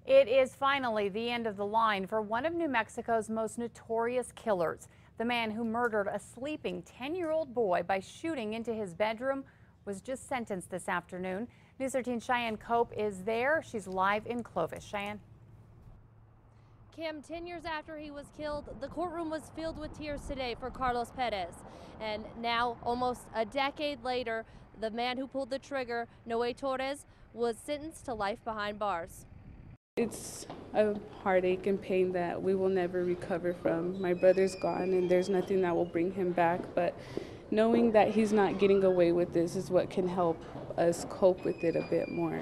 It is finally the end of the line for one of New Mexico's most notorious killers. The man who murdered a sleeping 10-year-old boy by shooting into his bedroom was just sentenced this afternoon. News 13 Cheyenne Cope is there. She's live in Clovis. Cheyenne. Kim, 10 years after he was killed, the courtroom was filled with tears today for Carlos Perez. And now, almost a decade later, the man who pulled the trigger, Noe Torres, was sentenced to life behind bars. It's a heartache and pain that we will never recover from. My brother's gone and there's nothing that will bring him back, but knowing that he's not getting away with this is what can help us cope with it a bit more.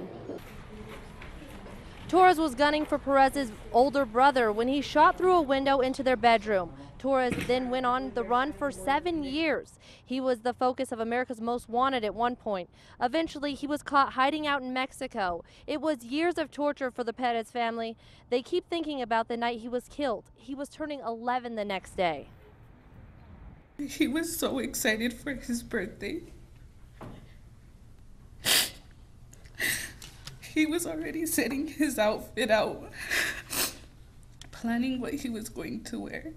Torres was gunning for Perez's older brother when he shot through a window into their bedroom. Torres then went on the run for 7 years. He was the focus of America's Most Wanted at one point. Eventually, he was caught hiding out in Mexico. It was years of torture for the Perez family. They keep thinking about the night he was killed. He was turning 11 the next day. He was so excited for his birthday. He was already setting his outfit out, planning what he was going to wear.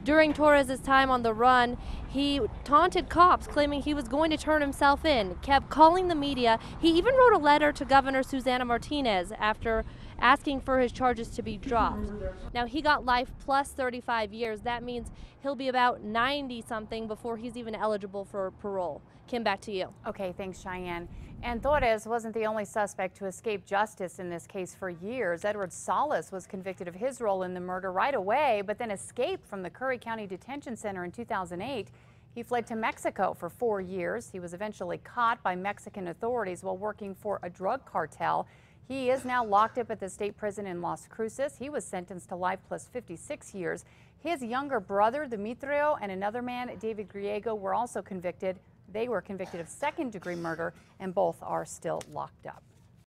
During Torres' time on the run, he taunted cops, claiming he was going to turn himself in, kept calling the media. He even wrote a letter to Governor Susana Martinez after asking for his charges to be dropped. Now, he got life plus 35 years. That means he'll be about 90-something before he's even eligible for parole. Kim, back to you. Okay, thanks, Cheyenne. And Torres wasn't the only suspect to escape justice in this case for years. Edward Salas was convicted of his role in the murder right away, but then escaped from the Curry County Detention Center in 2008. He fled to Mexico for 4 years. He was eventually caught by Mexican authorities while working for a drug cartel. He is now locked up at the state prison in Las Cruces. He was sentenced to life plus 56 years. His younger brother, Demetrio, and another man, David Griego, were also convicted. They were convicted of second-degree murder, and both are still locked up.